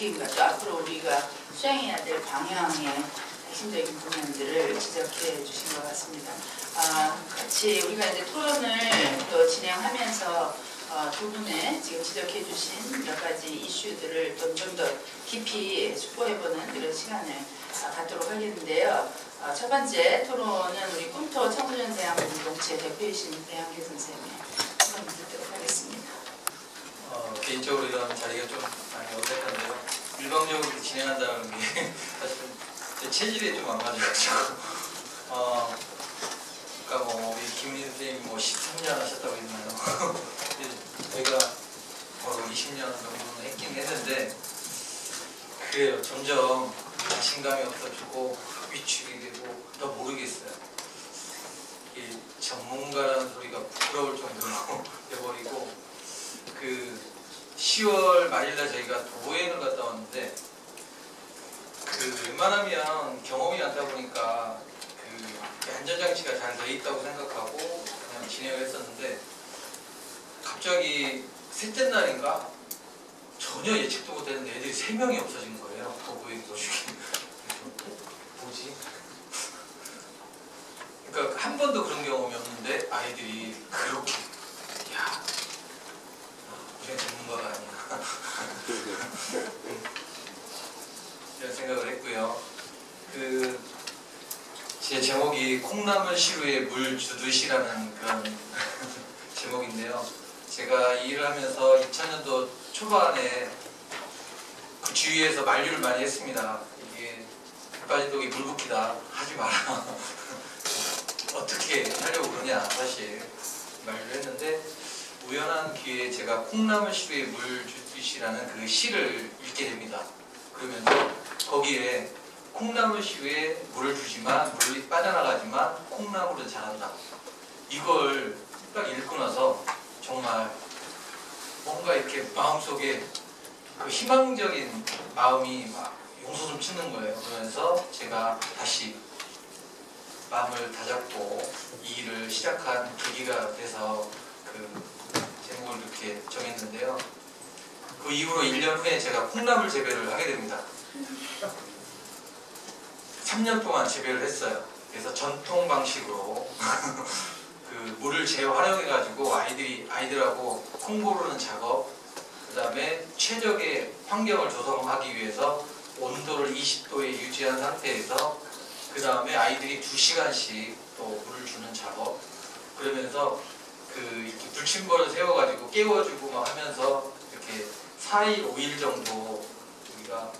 바뀜과 또 앞으로 우리가 수행해야 될 방향의 핵심적인 부분들을 지적해 주신 것 같습니다. 같이 우리가 이제 토론을 또 진행하면서 두 분의 지금 지적해 주신 몇 가지 이슈들을 좀 더 깊이 숙고해보는 그런 시간을 갖도록 하겠는데요. 첫 번째 토론은 우리 꿈토 청소년 대학공동체 대표이신 배한규 선생님 한번 듣도록 하겠습니다. 개인적으로 이런 자리가 좀 많이 어색한데요. 일방적으로 진행한다는 게 사실 제 체질에 좀 안 맞아가지고 아까 뭐 우리 김민희 선생님이 뭐 13년 하셨다고 했나요? 제가 바로 20년 정도는 했긴 했는데 그래요. 점점 자신감이 없어지고 위축이 되고 더 모르겠어요. 이 전문가라는 소리가 부끄러울 정도로 돼버리고 10월 말일날 저희가 도보여행을 갔다 왔는데 웬만하면 경험이 많다 보니까 안전장치가 잘 돼 있다고 생각하고 그냥 진행을 했었는데 갑자기 셋째 날인가 전혀 예측도 못했는데 애들이 3명이 없어진 거예요. 도보여행 도중에. 뭐지? 그러니까 한 번도 그런 경험이 없는데 아이들이 그렇게 야 우리가 전문가가 아니야 이런 생각을 했고요. 제 제목이 콩나물 시루에 물 주듯이라는 그런 제목인데요. 제가 이 일을 하면서 2000년도 초반에 그 주위에서 만류를 많이 했습니다. 이게 빠진독이 물 붓기다 하지 마라. 어떻게 하려고 그러냐 사실 만류를 했는데 우연한 기회에 제가 콩나물 시루에 물 주듯이라는 그 시를 읽게 됩니다. 그러면서 거기에 콩나물 시루에 물을 주지만 물이 빠져나가지만 콩나물은 자란다. 이걸 딱 읽고 나서 정말 뭔가 이렇게 마음속에 그 희망적인 마음이 막 용솟음 치는 거예요. 그러면서 제가 다시 마음을 다잡고 이 일을 시작한 계기가 돼서 그 제목을 이렇게 정했는데요. 그 이후로 1년 후에 제가 콩나물 재배를 하게 됩니다. 3년 동안 재배를 했어요. 그래서 전통 방식으로 그 물을 재활용해가지고 아이들하고 콩 고르는 작업, 그 다음에 최적의 환경을 조성하기 위해서 온도를 20도에 유지한 상태에서 그 다음에 아이들이 2시간씩 또 물을 주는 작업, 그러면서 이렇게 불침벌을 세워가지고 깨워주고 막 하면서 이렇게 4일, 5일 정도 우리가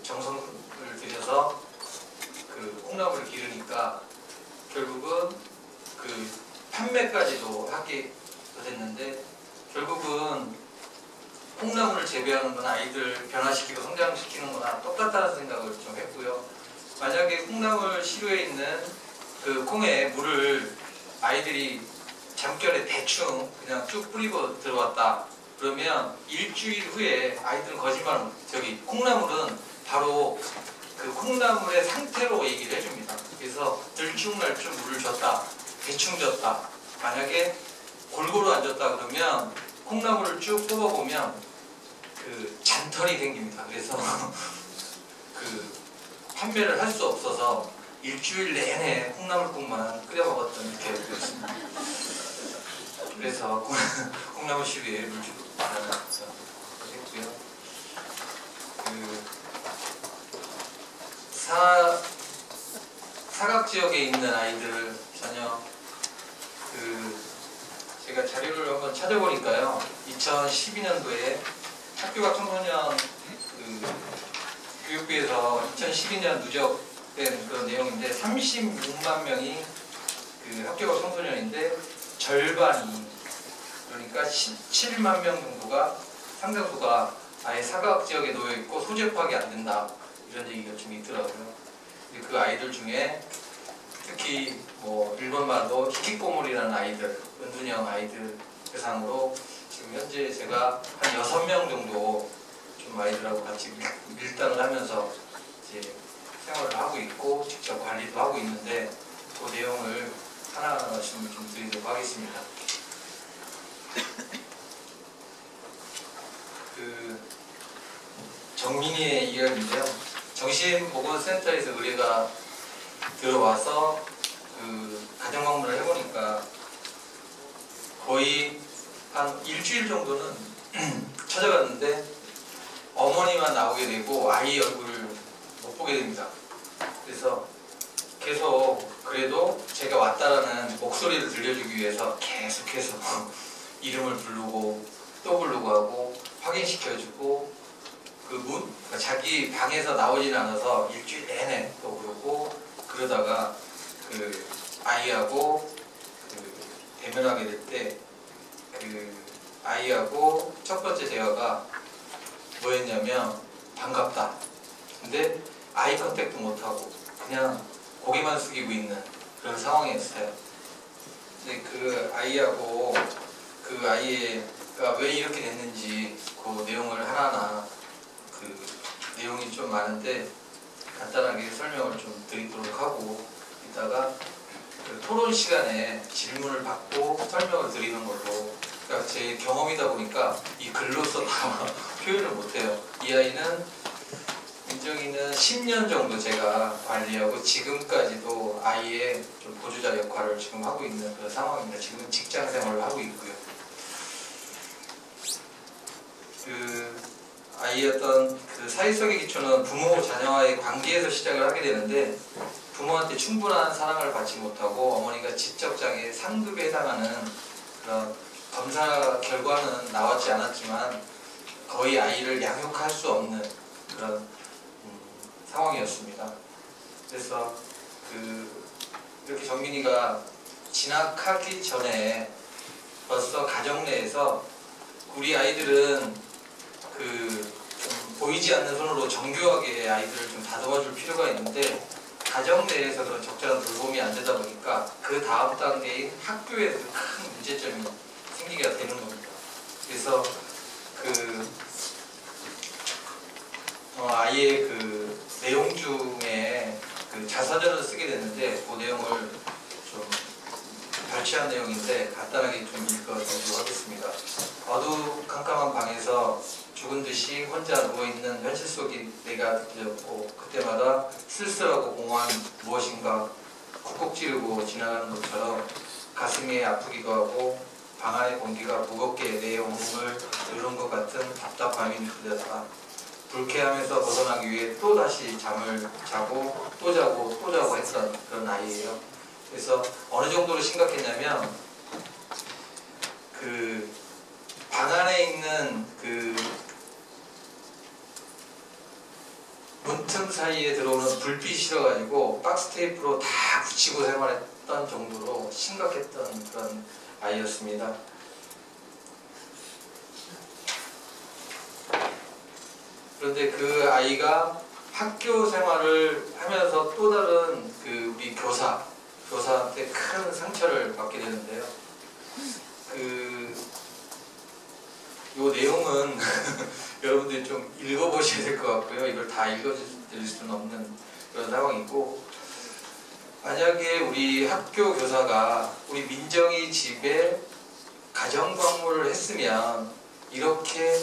정성을 들여서 콩나물을 기르니까 결국은 판매까지도 하게 됐는데 결국은 콩나물을 재배하는 거나 아이들 변화시키고 성장시키는 거나 똑같다는 생각을 좀 했고요. 만약에 콩나물 시루에 있는 그 콩에 물을 아이들이 잠결에 대충 그냥 쭉 뿌리고 들어왔다 그러면 일주일 후에 아이들은 콩나물은 바로 그 콩나물의 상태로 얘기를 해줍니다. 그래서 들쭉날쭉 물을 줬다, 대충 줬다. 만약에 골고루 안 줬다 그러면 콩나물을 쭉 뽑아보면 잔털이 생깁니다. 그래서 판매를 할 수 없어서 일주일 내내 콩나물국만 끓여 먹었던 기억이 있습니다. 그래서 콩나물 시루에 물 주고 했고요. 사각 지역에 있는 아이들 전혀 제가 자료를 한번 찾아보니까요. 2012년도에 학교가 청소년 교육부에서 2012년 누적된 그런 내용인데 36만 명이 학교가 청소년인데 절반이 그러니까 17만 명 정도가 상당수가 아예 사각 지역에 놓여 있고 소재 파악이 안 된다. 이런 얘기가 좀 있더라고요. 그 아이들 중에 특히 일본 말로 히키코모리라는 아이들, 은둔형 아이들 대상으로 지금 현재 제가 한 6명 정도 좀 아이들하고 같이 밀당을 하면서 이제 생활을 하고 있고 직접 관리도 하고 있는데 그 내용을 하나하나씩 좀 드리도록 하겠습니다. 정민이의 이야기인데요. 정신보건센터에서 의뢰가 들어와서 그 가정방문을 해보니까 거의 한 일주일 정도는 찾아갔는데 어머니만 나오게 되고 아이 얼굴을 못 보게 됩니다. 그래서 계속 그래도 제가 왔다라는 목소리를 들려주기 위해서 계속해서 이름을 부르고 또 부르고 하고 확인시켜주고 그러니까 자기 방에서 나오지는 않아서 일주일 내내 또 그러고 그러다가 그 아이하고 그 대면하게 될 때 그 아이하고 첫 번째 대화가 뭐였냐면 반갑다. 근데 아이 컨택도 못하고 그냥 고개만 숙이고 있는 그런 상황이었어요. 근데 그 아이하고 그 아이가 왜 이렇게 됐는지 그 내용을 하나하나 그 내용이 좀 많은데 간단하게 설명을 좀 드리도록 하고 이따가 그 토론 시간에 질문을 받고 설명을 드리는 걸로. 그러니까 제 경험이다 보니까 이 글로서 다 표현을 못해요. 이 아이는 민정이는 10년 정도 제가 관리하고 지금까지도 아이의 좀 보조자 역할을 지금 하고 있는 그런 상황입니다. 지금 직장 생활을 하고 있고요. 그 아이의 어떤 그 사회성의 기초는 부모 자녀와의 관계에서 시작을 하게 되는데 부모한테 충분한 사랑을 받지 못하고 어머니가 지적장애 상급에 해당하는 그런 검사 결과는 나왔지 않았지만 거의 아이를 양육할 수 없는 그런 상황이었습니다. 그래서 이렇게 정민이가 진학하기 전에 벌써 가정 내에서 우리 아이들은 좀 보이지 않는 손으로 정교하게 아이들을 좀 다듬어줄 필요가 있는데 가정 내에서 그런 적절한 돌봄이 안 되다 보니까 그 다음 단계인 학교에서 큰 문제점이 생기게 되는 겁니다. 그래서 아이의 그 내용 중에 그 자서전을 쓰게 됐는데 그 내용을 좀 발췌한 내용인데 간단하게 좀 읽어드리도록 하겠습니다. 어두컴컴한 방에서 죽은 듯이 혼자 누워있는 현실 속이 내가 들렸고 그때마다 쓸쓸하고 공허한 무엇인가 쿡쿡 찌르고 지나가는 것처럼 가슴이 아프기도 하고 방 안의 공기가 무겁게 내 온몸을 누른 것 같은 답답함이 느껴졌다. 불쾌함에서 벗어나기 위해 또 다시 잠을 자고 또 자고 또 자고 했던 그런 아이예요. 그래서 어느 정도로 심각했냐면 그 방 안에 있는 그 문틈 사이에 들어오는 불빛이 싫어가지고 박스 테이프로 다 붙이고 생활했던 정도로 심각했던 그런 아이였습니다. 그런데 그 아이가 학교 생활을 하면서 또 다른 그 우리 교사한테 큰 상처를 받게 되는데요. 요 내용은 여러분들이 좀 읽어보셔야 될 것 같고요. 이걸 다 읽어드릴 수는 없는 그런 상황이고, 만약에 우리 학교 교사가 우리 민정이 집에 가정 방문을 했으면 이렇게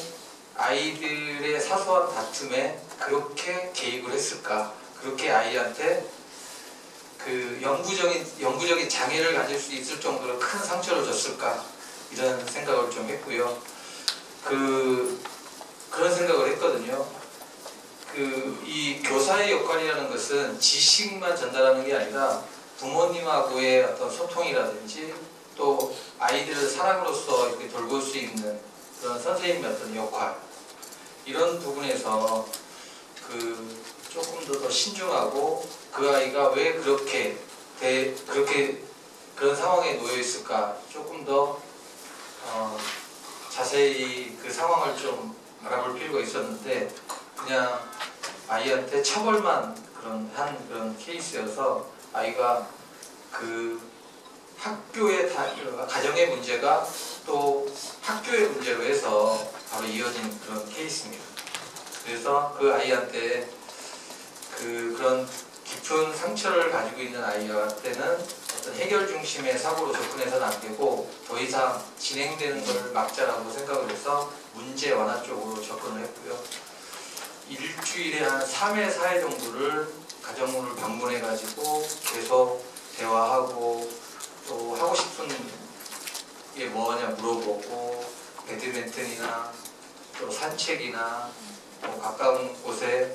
아이들의 사소한 다툼에 그렇게 개입을 했을까? 그렇게 아이한테 그 영구적인 장애를 가질 수 있을 정도로 큰 상처를 줬을까? 이런 생각을 좀 했고요. 그런 생각을 했거든요. 이 교사의 역할이라는 것은 지식만 전달하는 게 아니라 부모님하고의 어떤 소통이라든지 또 아이들을 사랑으로서 이렇게 돌볼 수 있는 그런 선생님의 어떤 역할, 이런 부분에서 조금 더 신중하고 그 아이가 왜 그렇게 그런 상황에 놓여 있을까 조금 더 자세히 그 상황을 좀 알아볼 필요가 있었는데 그냥 아이한테 처벌만 한 그런 케이스여서 아이가 그 가정의 문제가 또 학교의 문제로 해서 바로 이어진 그런 케이스입니다. 그래서 그 아이한테 그런 깊은 상처를 가지고 있는 아이한테는 어떤 해결 중심의 사고로 접근해서는 안 되고 더 이상 진행되는 걸 막자라고 생각을 해서 문제 완화 쪽으로 접근을 했고요. 일주일에 한 3회, 4회 정도를 가정문을 방문해가지고 계속 대화하고 또 하고 싶은 게 뭐냐 물어보고 배드민턴이나 또 산책이나 뭐 가까운 곳에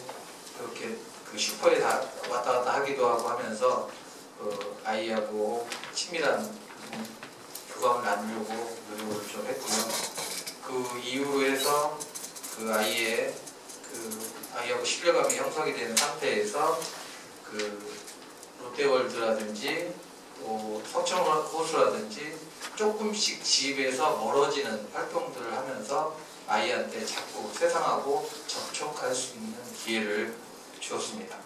이렇게 그 슈퍼에 다 왔다 갔다 하기도 하고 하면서 그 아이하고 친밀한 교감을 나누려고 노력을 좀 했고요. 그 이후로 해서 그 아이하고 신뢰감이 형성이 되는 상태에서 그 롯데월드라든지 또 석천호수라든지 조금씩 집에서 멀어지는 활동들을 하면서 아이한테 자꾸 세상하고 접촉할 수 있는 기회를 주었습니다.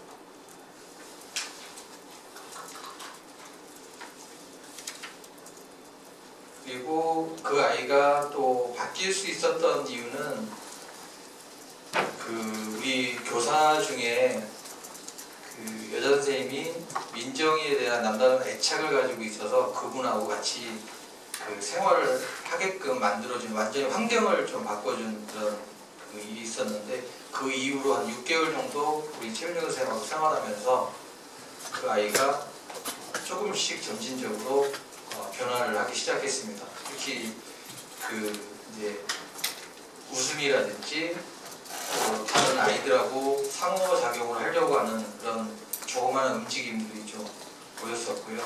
그리고 그 아이가 또 바뀔 수 있었던 이유는 그 우리 교사 중에 그 여자 선생님이 민정이에 대한 남다른 애착을 가지고 있어서 그분하고 같이 그 생활을 하게끔 만들어준 완전히 환경을 좀 바꿔준 그런 그 일이 있었는데 그 이후로 한 6개월 정도 우리 최민정 선생님하고 생활하면서 그 아이가 조금씩 점진적으로 변화를 하기 시작했습니다. 특히 그 이제 웃음이라든지 또 다른 아이들하고 상호작용을 하려고 하는 그런 조그마한 움직임들이 좀 보였었고요.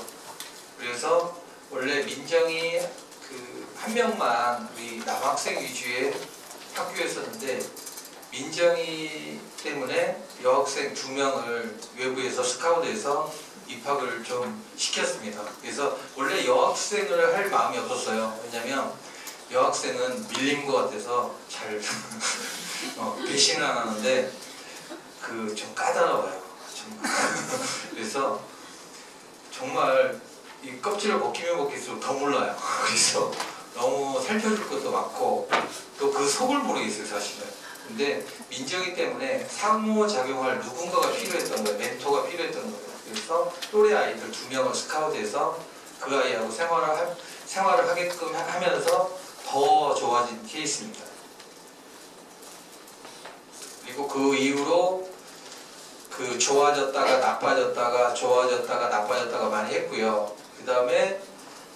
그래서 원래 민정이 그 한 명만 우리 남학생 위주의 학교였었는데 민정이 때문에 여학생 2명을 외부에서 스카우트해서 입학을 좀 시켰습니다. 그래서 원래 여학생을 할 마음이 없었어요. 왜냐면 여학생은 밀린 것 같아서 잘 배신을 안 하는데 그 좀 까다로워요. 그래서 정말 이 껍질을 벗기면 벗길수록 더 몰라요. 그래서 너무 살펴줄 것도 많고 또 그 속을 모르겠어요, 사실은. 근데 민정이 때문에 상호작용할 누군가가 필요했던 거예요. 멘토가 필요했던 거예요. 그래서 또래 아이들 2명을 스카우트해서 그 아이하고 생활을 하게끔 하면서 더 좋아진 케이스입니다. 그리고 그 이후로 그 좋아졌다가 나빠졌다가 좋아졌다가 나빠졌다가 많이 했고요. 그 다음에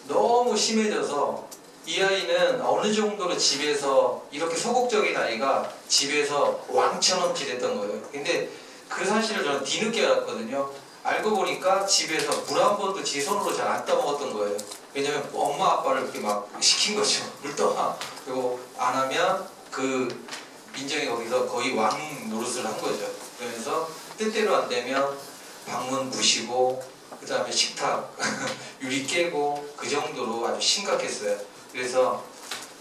너무 심해져서 이 아이는 어느 정도로 집에서 이렇게 소극적인 아이가 집에서 왕처럼 지냈던 거예요. 근데 그 사실을 저는 뒤늦게 알았거든요. 알고 보니까 집에서 물 한 번도 지 손으로 잘 안 떠먹었던 거예요. 왜냐면 엄마 아빠를 이렇게 막 시킨 거죠. 물 떠와. 그리고 안 하면 그 민정이 거기서 거의 왕 노릇을 한 거죠. 그러면서 뜻대로 안 되면 방문 부시고 그 다음에 식탁 유리 깨고 그 정도로 아주 심각했어요. 그래서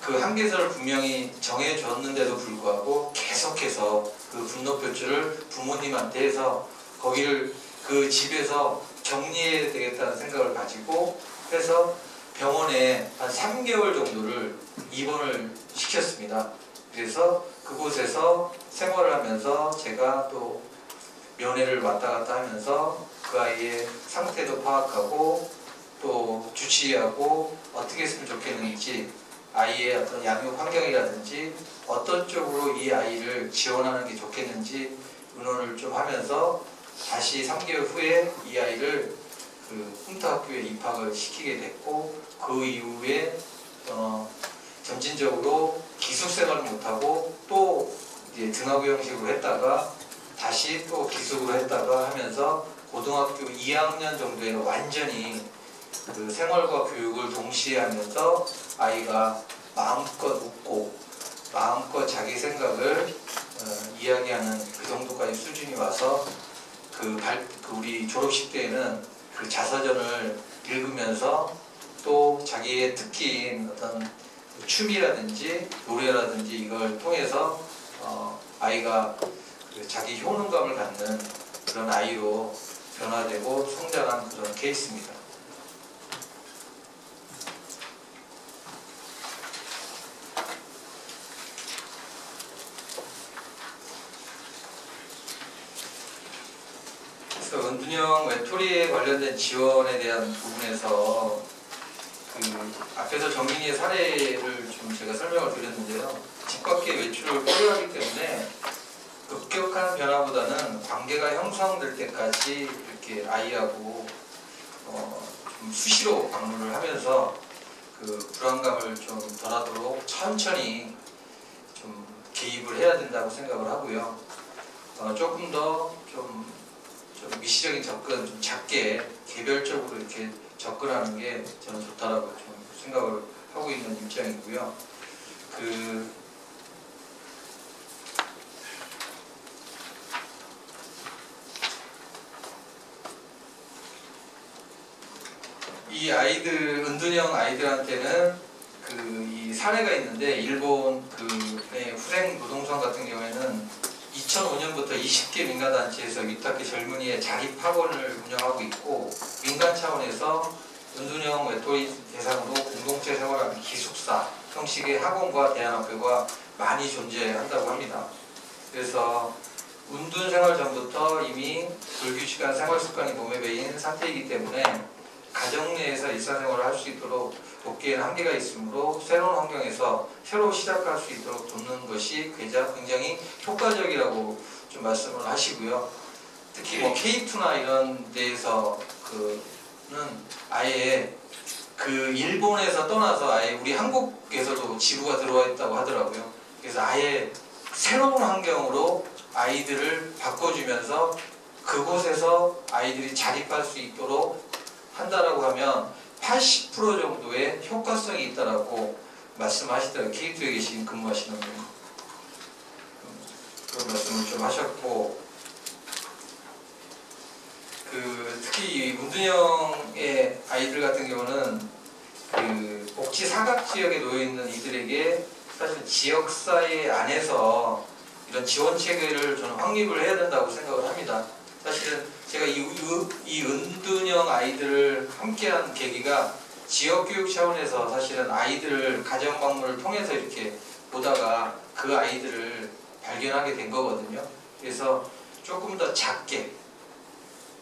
그 한계선을 분명히 정해줬는데도 불구하고 계속해서 그 분노 표출을 부모님한테 해서 거기를 그 집에서 정리해야 되겠다는 생각을 가지고 해서 병원에 한 3개월 정도를 입원을 시켰습니다. 그래서 그곳에서 생활을 하면서 제가 또 면회를 왔다 갔다 하면서 그 아이의 상태도 파악하고 또 주치의하고 어떻게 했으면 좋겠는지 아이의 어떤 양육 환경이라든지 어떤 쪽으로 이 아이를 지원하는 게 좋겠는지 의논을 좀 하면서 다시 3개월 후에 이 아이를 그 훈트학교에 입학을 시키게 됐고 그 이후에 점진적으로 기숙생활을 못하고 또 이제 등하교 형식으로 했다가 다시 또 기숙으로 했다가 하면서 고등학교 2학년 정도에는 완전히 그 생활과 교육을 동시에 하면서 아이가 마음껏 웃고 마음껏 자기 생각을 이야기하는 그 정도까지 수준이 와서 우리 졸업식 때에는 그 자서전을 읽으면서 또 자기의 특기인 어떤 춤이라든지 노래라든지 이걸 통해서 아이가 그 자기 효능감을 갖는 그런 아이로 변화되고 성장한 그런 케이스입니다. 그래서 은둔형 외톨이에 관련된 지원에 대한 부분에서 그 앞에서 정민이의 사례를 좀 제가 설명을 드렸는데요. 집 밖에 외출을 꺼려하기 때문에 급격한 변화보다는 관계가 형성될 때까지 이렇게 아이하고 좀 수시로 방문을 하면서 그 불안감을 좀 덜하도록 천천히 좀 개입을 해야 된다고 생각을 하고요. 조금 더 좀 미시적인 접근, 좀 작게 개별적으로 이렇게 접근하는 게 저는 좋다라고 좀 생각을 하고 있는 입장이고요. 이 아이들, 은둔형 아이들한테는 이 사례가 있는데, 일본 후생 노동선 같은 경우에는 2005년부터 20개 민간단체에서 위탁계 젊은이의 자립학원을 운영하고 있고, 민간 차원에서 은둔형 외톨이 대상으로 공동체 생활하는 기숙사 형식의 학원과 대안학교가 많이 존재한다고 합니다. 그래서 은둔 생활 전부터 이미 불규칙한 생활 습관이 몸에 배인 상태이기 때문에 가정 내에서 일상생활을 할 수 있도록 돕기에는 한계가 있으므로 새로운 환경에서 새로 시작할 수 있도록 돕는 것이 굉장히 효과적이라고 좀 말씀을 하시고요. 특히 뭐 K2나 이런 데에서 아예 일본에서 떠나서 아예 우리 한국에서도 지부가 들어와 있다고 하더라고요. 그래서 아예 새로운 환경으로 아이들을 바꿔주면서 그곳에서 아이들이 자립할 수 있도록 한다라고 하면 80% 정도의 효과성이 있다라고 말씀하시더라고요. K2에 계신 근무하시는 분. 그런 말씀을 좀 하셨고, 특히 문둔형의 아이들 같은 경우는 복지 사각 지역에 놓여 있는 이들에게 사실 지역사회 안에서 이런 지원 체계를 저는 확립을 해야 된다고 생각을 합니다. 사실은 제가 이 은둔형 아이들을 함께한 계기가 지역교육 차원에서 사실은 아이들을 가정 방문을 통해서 이렇게 보다가 그 아이들을 발견하게 된 거거든요. 그래서 조금 더 작게,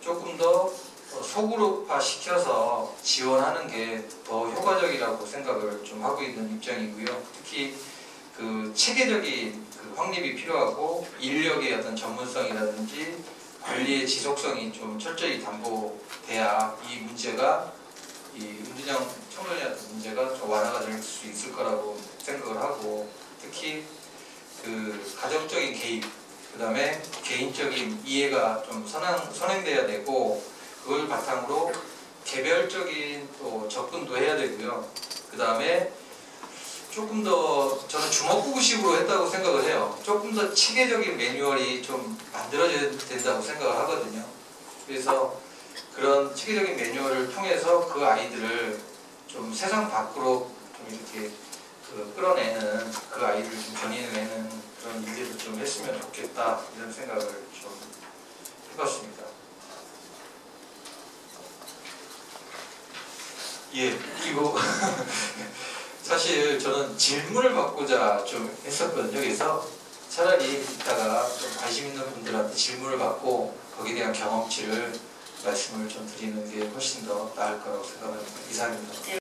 조금 더 소그룹화 시켜서 지원하는 게 더 효과적이라고 생각을 좀 하고 있는 입장이고요. 특히 체계적인 확립이 필요하고 인력의 어떤 전문성이라든지 관리의 지속성이 좀 철저히 담보돼야 이 은둔형 청소년 문제가 좀 완화가 될 수 있을 거라고 생각을 하고, 특히 가정적인 개입, 그 다음에 개인적인 이해가 좀 선행돼야 되고, 그걸 바탕으로 개별적인 또 접근도 해야 되고요. 그 다음에 조금 더 저는 주먹구구식으로 했다고 생각을 해요. 조금 더 체계적인 매뉴얼이 좀 만들어져야 된다고 생각을 하거든요. 그래서 그런 체계적인 매뉴얼을 통해서 그 아이들을 좀 세상 밖으로 좀 이렇게 끌어내는, 그 아이들을 좀 견인해내는 그런 일들을 좀 했으면 좋겠다, 이런 생각을 좀 해봤습니다. 예, 그리고 사실 저는 질문을 받고자 좀 했었거든요. 그래서 차라리 이따가 좀 관심 있는 분들한테 질문을 받고 거기에 대한 경험치를 말씀을 좀 드리는 게 훨씬 더 나을 거라고 생각합니다. 이상입니다.